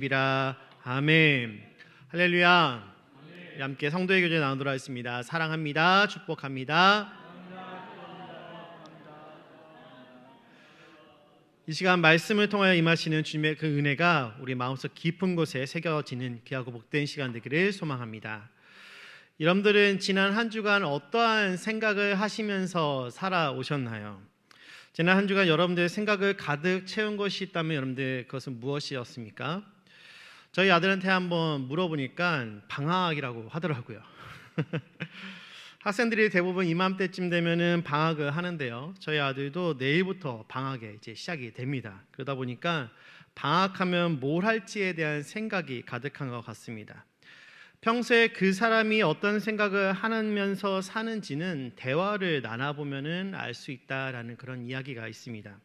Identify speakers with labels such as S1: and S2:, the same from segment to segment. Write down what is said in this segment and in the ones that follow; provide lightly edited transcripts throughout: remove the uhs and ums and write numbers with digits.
S1: 비라 아멘. 할렐루야. 우리 함께 성도의 교제 나누도록 하겠습니다. 사랑합니다. 축복합니다. 이 시간 말씀을 통하여 임하시는 주님의 그 은혜가 우리 마음속 깊은 곳에 새겨지는 귀하고 복된 시간 되기를 소망합니다. 여러분들은 지난 한 주간 어떠한 생각을 하시면서 살아오셨나요? 지난 한 주간 여러분들의 생각을 가득 채운 것이 있다면 여러분들 그것은 무엇이었습니까? 저희 아들한테 한번 물어보니까 방학이라고 하더라고요. 학생들이 대부분 이맘때쯤 되면은 방학을 하는데요. 저희 아들도 내일부터 방학에 이제 시작이 됩니다. 그러다 보니까 방학하면 뭘 할지에 대한 생각이 가득한 것 같습니다. 평소에 그 사람이 어떤 생각을 하면서 사는지는 대화를 나눠보면은 알 수 있다라는 그런 이야기가 있습니다.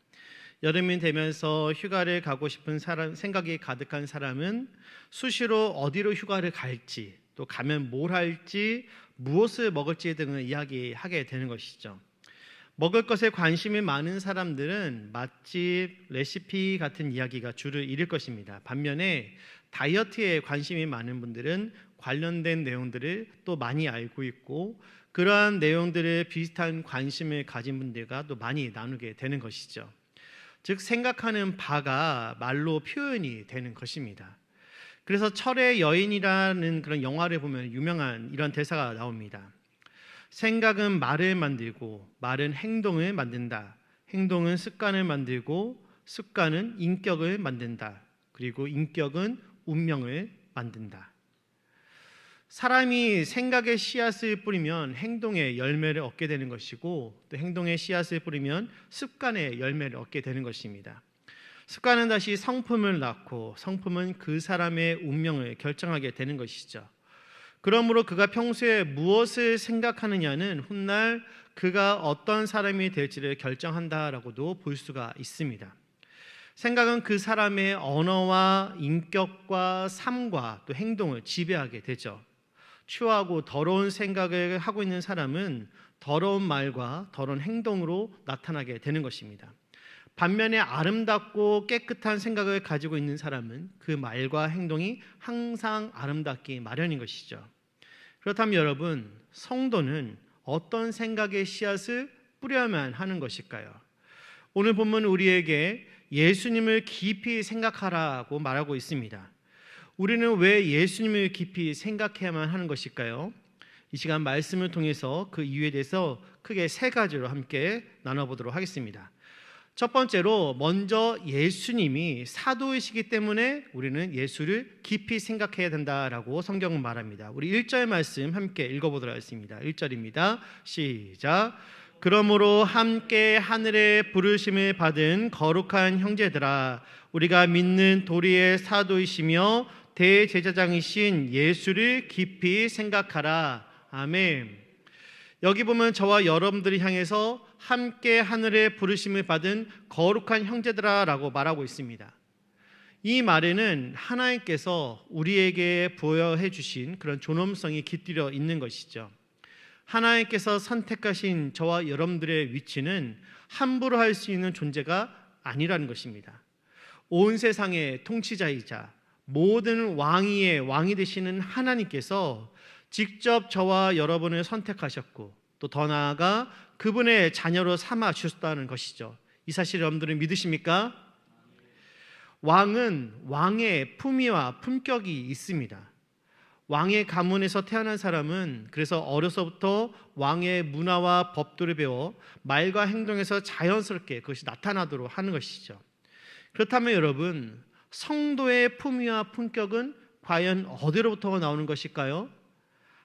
S1: 여름이 되면서 휴가를 가고 싶은 생각이 가득한 사람은 수시로 어디로 휴가를 갈지, 또 가면 뭘 할지, 무엇을 먹을지 등을 이야기하게 되는 것이죠. 먹을 것에 관심이 많은 사람들은 맛집, 레시피 같은 이야기가 줄을 이룰 것입니다. 반면에 다이어트에 관심이 많은 분들은 관련된 내용들을 또 많이 알고 있고, 그러한 내용들을 비슷한 관심을 가진 분들과 또 많이 나누게 되는 것이죠. 즉 생각하는 바가 말로 표현이 되는 것입니다. 그래서 철의 여인이라는 그런 영화를 보면 유명한 이런 대사가 나옵니다. 생각은 말을 만들고 말은 행동을 만든다. 행동은 습관을 만들고 습관은 인격을 만든다. 그리고 인격은 운명을 만든다. 사람이 생각의 씨앗을 뿌리면 행동의 열매를 얻게 되는 것이고, 또 행동의 씨앗을 뿌리면 습관의 열매를 얻게 되는 것입니다. 습관은 다시 성품을 낳고 성품은 그 사람의 운명을 결정하게 되는 것이죠. 그러므로 그가 평소에 무엇을 생각하느냐는 훗날 그가 어떤 사람이 될지를 결정한다라고도 볼 수가 있습니다. 생각은 그 사람의 언어와 인격과 삶과 또 행동을 지배하게 되죠. 추하고 더러운 생각을 하고 있는 사람은 더러운 말과 더러운 행동으로 나타나게 되는 것입니다. 반면에 아름답고 깨끗한 생각을 가지고 있는 사람은 그 말과 행동이 항상 아름답기 마련인 것이죠. 그렇다면 여러분, 성도는 어떤 생각의 씨앗을 뿌려야만 하는 것일까요? 오늘 본문 우리에게 예수님을 깊이 생각하라고 말하고 있습니다. 우리는 왜 예수님을 깊이 생각해야만 하는 것일까요? 이 시간 말씀을 통해서 그 이유에 대해서 크게 세 가지로 함께 나눠보도록 하겠습니다. 첫 번째로 먼저 예수님이 사도이시기 때문에 우리는 예수를 깊이 생각해야 된다라고 성경은 말합니다. 우리 1절 말씀 함께 읽어보도록 하겠습니다. 1절입니다. 시작. 그러므로 함께 하늘의 부르심을 받은 거룩한 형제들아, 우리가 믿는 도리의 사도이시며 대제사장이신 예수를 깊이 생각하라. 아멘. 여기 보면 저와 여러분들이 향해서 함께 하늘의 부르심을 받은 거룩한 형제들아 라고 말하고 있습니다. 이 말에는 하나님께서 우리에게 부여해 주신 그런 존엄성이 깃들여 있는 것이죠. 하나님께서 선택하신 저와 여러분들의 위치는 함부로 할 수 있는 존재가 아니라는 것입니다. 온 세상의 통치자이자 모든 왕위의 왕이 되시는 하나님께서 직접 저와 여러분을 선택하셨고, 또 더 나아가 그분의 자녀로 삼아 주셨다는 것이죠. 이 사실 여러분들은 믿으십니까? 왕은 왕의 품위와 품격이 있습니다. 왕의 가문에서 태어난 사람은 그래서 어려서부터 왕의 문화와 법도를 배워 말과 행동에서 자연스럽게 그것이 나타나도록 하는 것이죠. 그렇다면 여러분, 성도의 품위와 품격은 과연 어디로부터 나오는 것일까요?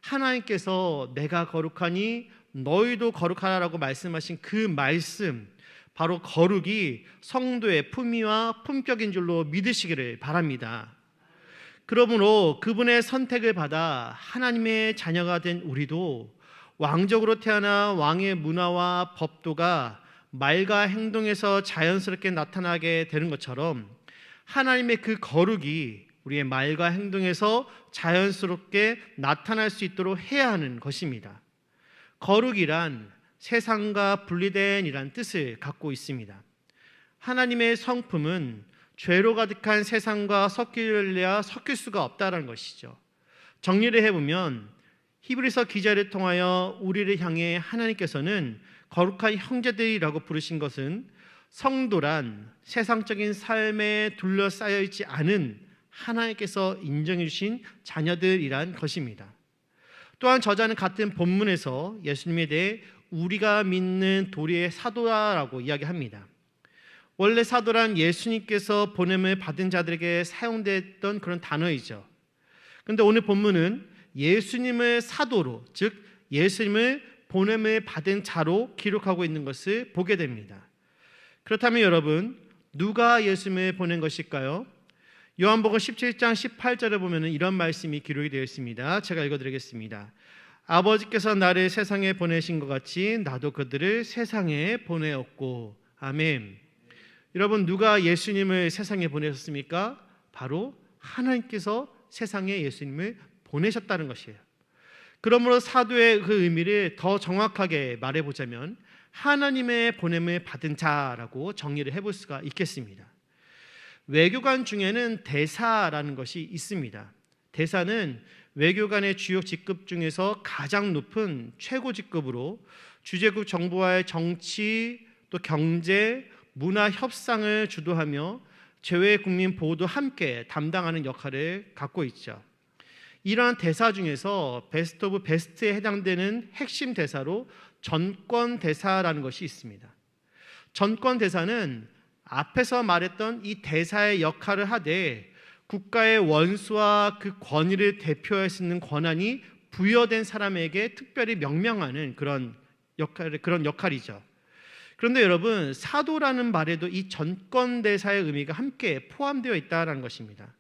S1: 하나님께서 내가 거룩하니 너희도 거룩하라고 말씀하신 그 말씀, 바로 거룩이 성도의 품위와 품격인 줄로 믿으시기를 바랍니다. 그러므로 그분의 선택을 받아 하나님의 자녀가 된 우리도 왕족으로 태어나 왕의 문화와 법도가 말과 행동에서 자연스럽게 나타나게 되는 것처럼 하나님의 그 거룩이 우리의 말과 행동에서 자연스럽게 나타날 수 있도록 해야 하는 것입니다. 거룩이란 세상과 분리된 이란 뜻을 갖고 있습니다. 하나님의 성품은 죄로 가득한 세상과 섞일래야 섞일 수가 없다는 것이죠. 정리를 해보면 히브리서 기자를 통하여 우리를 향해 하나님께서는 거룩한 형제들이라고 부르신 것은 성도란 세상적인 삶에 둘러싸여 있지 않은 하나님께서 인정해 주신 자녀들이란 것입니다. 또한 저자는 같은 본문에서 예수님에 대해 우리가 믿는 도리의 사도라고 이야기합니다. 원래 사도란 예수님께서 보냄을 받은 자들에게 사용됐던 그런 단어이죠. 그런데 오늘 본문은 예수님을 사도로, 즉 예수님을 보냄을 받은 자로 기록하고 있는 것을 보게 됩니다. 그렇다면 여러분, 누가 예수님을 보낸 것일까요? 요한복음 17장 18절에 보면 이런 말씀이 기록이 되어 있습니다. 제가 읽어드리겠습니다. 아버지께서 나를 세상에 보내신 것 같이 나도 그들을 세상에 보내었고. 아멘. 여러분, 누가 예수님을 세상에 보내셨습니까? 바로 하나님께서 세상에 예수님을 보내셨다는 것이에요. 그러므로 사도의 그 의미를 더 정확하게 말해보자면 하나님의 보냄을 받은 자라고 정리를 해볼 수가 있겠습니다. 외교관 중에는 대사라는 것이 있습니다. 대사는 외교관의 주요 직급 중에서 가장 높은 최고 직급으로 주재국 정부와의 정치, 또 경제, 문화 협상을 주도하며 제외 국민 보호도 함께 담당하는 역할을 갖고 있죠. 이러한 대사 중에서 베스트 오브 베스트에 해당되는 핵심 대사로 전권 대사라는 것이 있습니다. 전권 대사는 앞에서 말했던 이 대사의 역할을 하되 국가의 원수와 그 권위를 대표할 수 있는 권한이 부여된 사람에게 특별히 명명하는 그런 역할이죠. 그런데 여러분, 사도라는 말에도 이 전권 대사의 의미가 함께 포함되어 있다는 것입니다.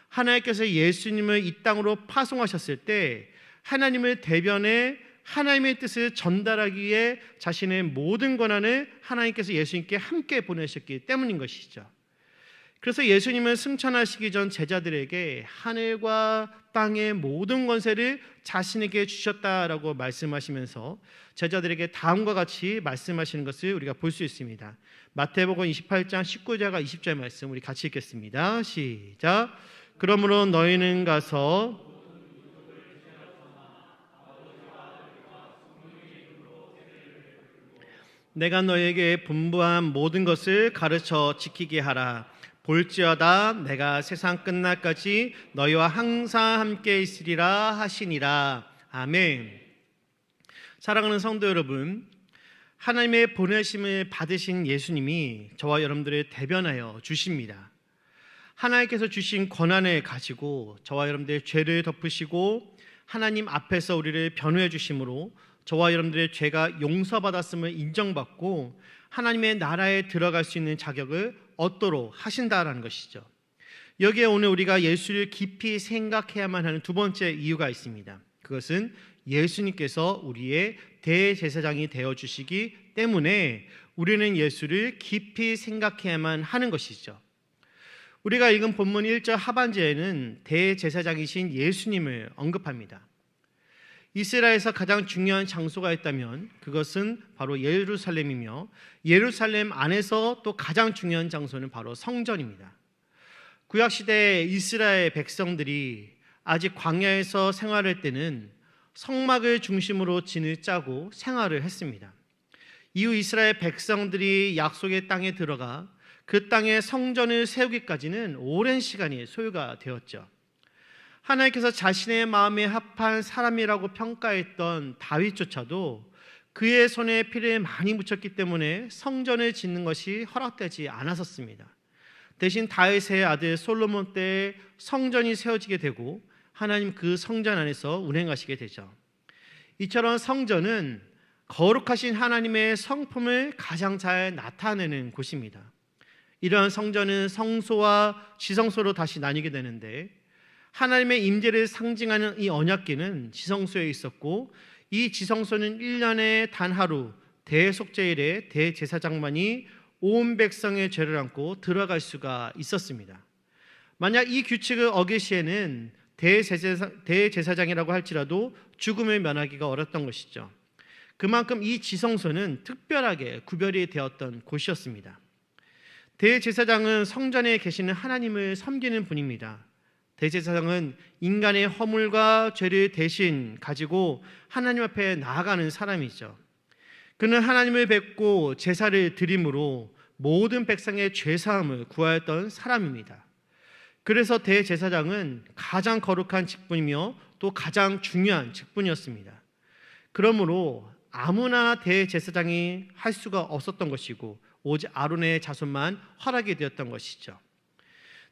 S1: 하나님께서 예수님을 이 땅으로 파송하셨을 때 하나님을 대변해 하나님의 뜻을 전달하기 위해 자신의 모든 권한을 하나님께서 예수님께 함께 보내셨기 때문인 것이죠. 그래서 예수님은 승천하시기 전 제자들에게 하늘과 땅의 모든 권세를 자신에게 주셨다라고 말씀하시면서 제자들에게 다음과 같이 말씀하시는 것을 우리가 볼 수 있습니다. 마태복음 28장 19절과 20절 말씀 우리 같이 읽겠습니다. 시작. 그러므로 너희는 가서 내가 너에게 분부한 모든 것을 가르쳐 지키게 하라. 볼지어다 내가 세상 끝날까지 너희와 항상 함께 있으리라 하시니라. 아멘. 사랑하는 성도 여러분, 하나님의 보내심을 받으신 예수님이 저와 여러분들을 대변하여 주십니다. 하나님께서 주신 권한을 가지고 저와 여러분들의 죄를 덮으시고 하나님 앞에서 우리를 변호해 주심으로 저와 여러분들의 죄가 용서받았음을 인정받고 하나님의 나라에 들어갈 수 있는 자격을 얻도록 하신다라는 것이죠. 여기에 오늘 우리가 예수를 깊이 생각해야만 하는 두 번째 이유가 있습니다. 그것은 예수님께서 우리의 대제사장이 되어주시기 때문에 우리는 예수를 깊이 생각해야만 하는 것이죠. 우리가 읽은 본문 1절 하반절에는 대제사장이신 예수님을 언급합니다. 이스라엘에서 가장 중요한 장소가 있다면 그것은 바로 예루살렘이며 예루살렘 안에서 또 가장 중요한 장소는 바로 성전입니다. 구약시대 이스라엘 백성들이 아직 광야에서 생활할 때는 성막을 중심으로 진을 짜고 생활을 했습니다. 이후 이스라엘 백성들이 약속의 땅에 들어가 그 땅에 성전을 세우기까지는 오랜 시간이 소요가 되었죠. 하나님께서 자신의 마음에 합한 사람이라고 평가했던 다윗조차도 그의 손에 피를 많이 묻혔기 때문에 성전을 짓는 것이 허락되지 않았었습니다. 대신 다윗의 아들 솔로몬 때에 성전이 세워지게 되고 하나님 그 성전 안에서 운행하시게 되죠. 이처럼 성전은 거룩하신 하나님의 성품을 가장 잘 나타내는 곳입니다. 이러한 성전은 성소와 지성소로 다시 나뉘게 되는데 하나님의 임재를 상징하는 이 언약궤는 지성소에 있었고 이 지성소는 1년에 단 하루 대속죄일에 대제사장만이 온 백성의 죄를 안고 들어갈 수가 있었습니다. 만약 이 규칙을 어길 시에는 대제사장이라고 할지라도 죽음을 면하기가 어렵던 것이죠. 그만큼 이 지성소는 특별하게 구별이 되었던 곳이었습니다. 대제사장은 성전에 계시는 하나님을 섬기는 분입니다. 대제사장은 인간의 허물과 죄를 대신 가지고 하나님 앞에 나아가는 사람이죠. 그는 하나님을 뵙고 제사를 드림으로 모든 백성의 죄사함을 구하였던 사람입니다. 그래서 대제사장은 가장 거룩한 직분이며 또 가장 중요한 직분이었습니다. 그러므로 아무나 대제사장이 할 수가 없었던 것이고 오직 아론의 자손만 허락이 되었던 것이죠.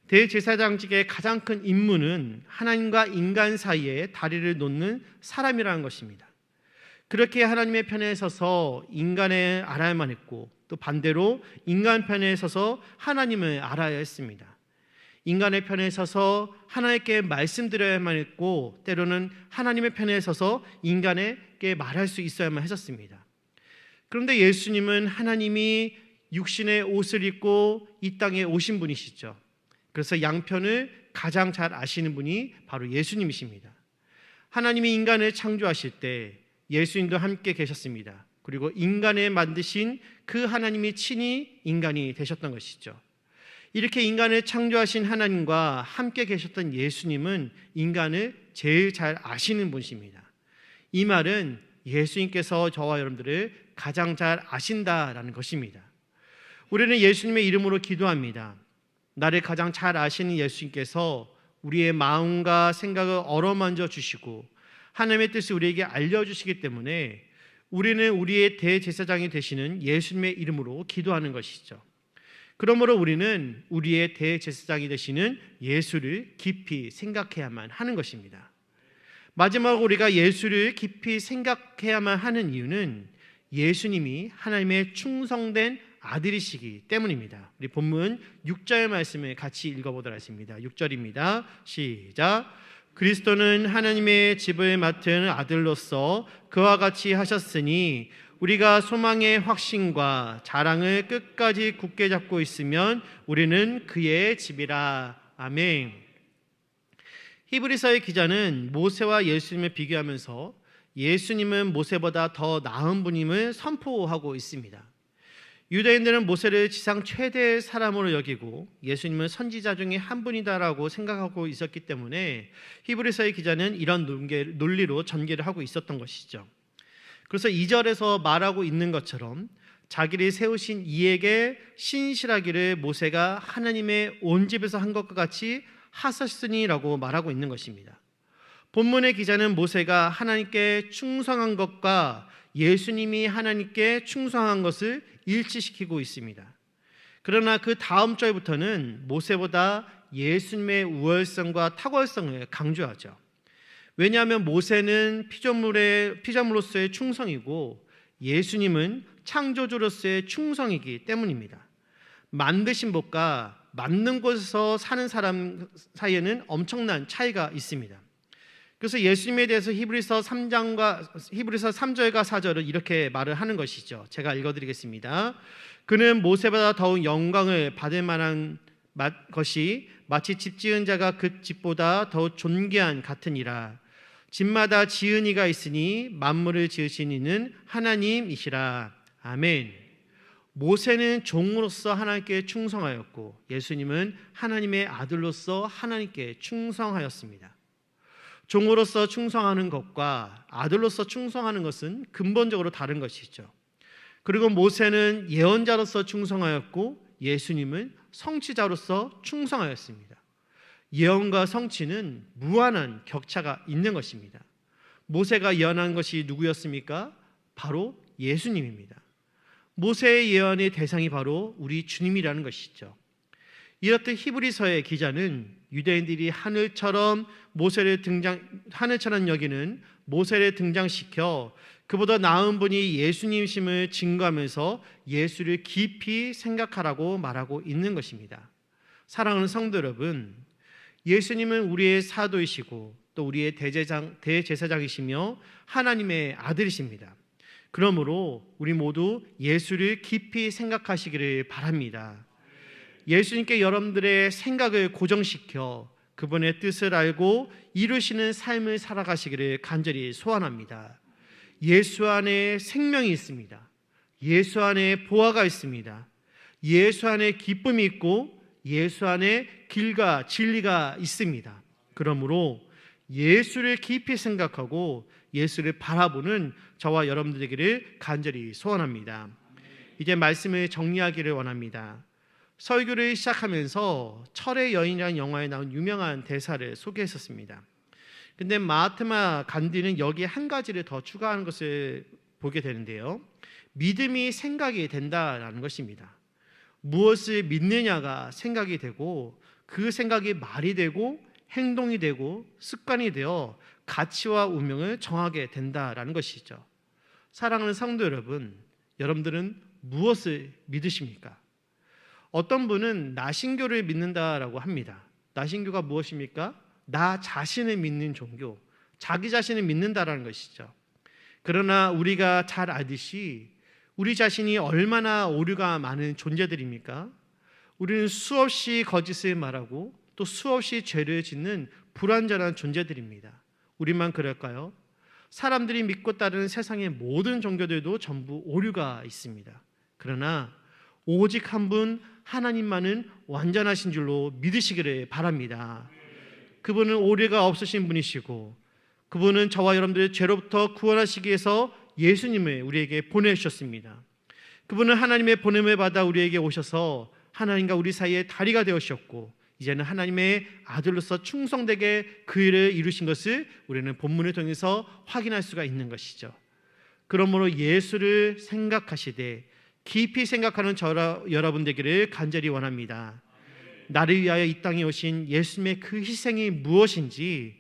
S1: 대제사장직의 가장 큰 임무는 하나님과 인간 사이에 다리를 놓는 사람이라는 것입니다. 그렇게 하나님의 편에 서서 인간을 알아야만 했고 또 반대로 인간 편에 서서 하나님을 알아야 했습니다. 인간의 편에 서서 하나님께 말씀드려야만 했고 때로는 하나님의 편에 서서 인간에게 말할 수 있어야만 했었습니다. 그런데 예수님은 하나님이 육신의 옷을 입고 이 땅에 오신 분이시죠. 그래서 양편을 가장 잘 아시는 분이 바로 예수님이십니다. 하나님이 인간을 창조하실 때 예수님도 함께 계셨습니다. 그리고 인간을 만드신 그 하나님이 친히 인간이 되셨던 것이죠. 이렇게 인간을 창조하신 하나님과 함께 계셨던 예수님은 인간을 제일 잘 아시는 분이십니다. 이 말은 예수님께서 저와 여러분들을 가장 잘 아신다라는 것입니다. 우리는 예수님의 이름으로 기도합니다. 나를 가장 잘 아시는 예수님께서 우리의 마음과 생각을 어루만져 주시고 하나님의 뜻을 우리에게 알려주시기 때문에 우리는 우리의 대제사장이 되시는 예수님의 이름으로 기도하는 것이죠. 그러므로 우리는 우리의 대제사장이 되시는 예수를 깊이 생각해야만 하는 것입니다. 마지막으로 우리가 예수를 깊이 생각해야만 하는 이유는 예수님이 하나님의 충성된 아들이시기 때문입니다. 우리 본문 6절 말씀을 같이 읽어보도록 하겠습니다. 6절입니다. 시작. 그리스도는 하나님의 집을 맡은 아들로서 그와 같이 하셨으니 우리가 소망의 확신과 자랑을 끝까지 굳게 잡고 있으면 우리는 그의 집이라. 아멘. 히브리서의 기자는 모세와 예수님을 비교하면서 예수님은 모세보다 더 나은 분임을 선포하고 있습니다. 유대인들은 모세를 지상 최대의 사람으로 여기고 예수님은 선지자 중에 한 분이다라고 생각하고 있었기 때문에 히브리서의 기자는 이런 논리로 전개를 하고 있었던 것이죠. 그래서 2절에서 말하고 있는 것처럼 자기를 세우신 이에게 신실하기를 모세가 하나님의 온 집에서 한 것과 같이 하셨으니라고 말하고 있는 것입니다. 본문의 기자는 모세가 하나님께 충성한 것과 예수님이 하나님께 충성한 것을 일치시키고 있습니다. 그러나 그 다음 절부터는 모세보다 예수님의 우월성과 탁월성을 강조하죠. 왜냐하면 모세는 피조물로서의 충성이고 예수님은 창조주로서의 충성이기 때문입니다. 만드신 곳과 만든 곳에서 사는 사람 사이에는 엄청난 차이가 있습니다. 그래서 예수님에 대해서 히브리서 3절과 4절은 이렇게 말을 하는 것이죠. 제가 읽어드리겠습니다. 그는 모세보다 더욱 영광을 받을 만한 것이 마치 집 지은 자가 그 집보다 더 존귀한 같으니라. 집마다 지은 이가 있으니 만물을 지으신 이는 하나님이시라. 아멘. 모세는 종으로서 하나님께 충성하였고 예수님은 하나님의 아들로서 하나님께 충성하였습니다. 종으로서 충성하는 것과 아들로서 충성하는 것은 근본적으로 다른 것이죠. 그리고 모세는 예언자로서 충성하였고 예수님은 성취자로서 충성하였습니다. 예언과 성취는 무한한 격차가 있는 것입니다. 모세가 예언한 것이 누구였습니까? 바로 예수님입니다. 모세의 예언의 대상이 바로 우리 주님이라는 것이죠. 이렇듯 히브리서의 기자는 유대인들이 하늘처럼 여기는 모세를 등장시켜 그보다 나은 분이 예수님이심을 증거하면서 예수를 깊이 생각하라고 말하고 있는 것입니다. 사랑하는 성도 여러분, 예수님은 우리의 사도이시고 또 우리의 대제사장이시며 하나님의 아들이십니다. 그러므로 우리 모두 예수를 깊이 생각하시기를 바랍니다. 예수님께 여러분들의 생각을 고정시켜 그분의 뜻을 알고 이루시는 삶을 살아가시기를 간절히 소원합니다. 예수 안에 생명이 있습니다. 예수 안에 보화가 있습니다. 예수 안에 기쁨이 있고 예수 안에 길과 진리가 있습니다. 그러므로 예수를 깊이 생각하고 예수를 바라보는 저와 여러분들 되기를 간절히 소원합니다. 이제 말씀을 정리하기를 원합니다. 설교를 시작하면서 철의 여인이라는 영화에 나온 유명한 대사를 소개했었습니다. 근데 마하트마 간디는 여기에 한 가지를 더 추가하는 것을 보게 되는데요. 믿음이 생각이 된다라는 것입니다. 무엇을 믿느냐가 생각이 되고 그 생각이 말이 되고 행동이 되고 습관이 되어 가치와 운명을 정하게 된다라는 것이죠. 사랑하는 성도 여러분, 여러분들은 무엇을 믿으십니까? 어떤 분은 나신교를 믿는다라고 합니다. 나신교가 무엇입니까? 나 자신을 믿는 종교, 자기 자신을 믿는다라는 것이죠. 그러나 우리가 잘 알듯이 우리 자신이 얼마나 오류가 많은 존재들입니까? 우리는 수없이 거짓을 말하고 또 수없이 죄를 짓는 불완전한 존재들입니다. 우리만 그럴까요? 사람들이 믿고 따르는 세상의 모든 종교들도 전부 오류가 있습니다. 그러나 오직 한 분 하나님만은 완전하신 줄로 믿으시기를 바랍니다. 그분은 오류가 없으신 분이시고 그분은 저와 여러분들의 죄로부터 구원하시기 위해서 예수님을 우리에게 보내주셨습니다. 그분은 하나님의 보냄을 받아 우리에게 오셔서 하나님과 우리 사이에 다리가 되으셨고 이제는 하나님의 아들로서 충성되게 그 일을 이루신 것을 우리는 본문을 통해서 확인할 수가 있는 것이죠. 그러므로 예수를 생각하시되 깊이 생각하는 여러분 되기를 간절히 원합니다. 나를 위하여 이 땅에 오신 예수님의 그 희생이 무엇인지,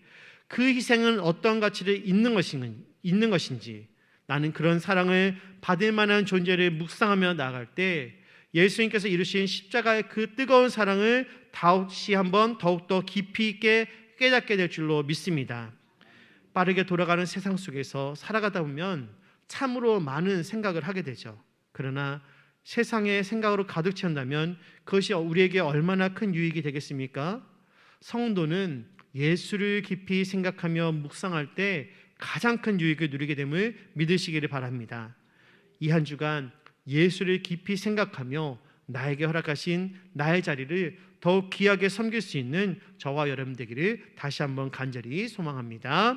S1: 그 희생은 어떤 가치를 있는 것인지, 나는 그런 사랑을 받을 만한 존재를 묵상하며 나아갈 때 예수님께서 이루신 십자가의 그 뜨거운 사랑을 더욱더 깊이 있게 깨닫게 될 줄로 믿습니다. 빠르게 돌아가는 세상 속에서 살아가다 보면 참으로 많은 생각을 하게 되죠. 그러나 세상의 생각으로 가득 채운다면 그것이 우리에게 얼마나 큰 유익이 되겠습니까? 성도는 예수를 깊이 생각하며 묵상할 때 가장 큰 유익을 누리게 됨을 믿으시기를 바랍니다. 이 한 주간 예수를 깊이 생각하며 나에게 허락하신 나의 자리를 더욱 귀하게 섬길 수 있는 저와 여러분 되기를 다시 한번 간절히 소망합니다.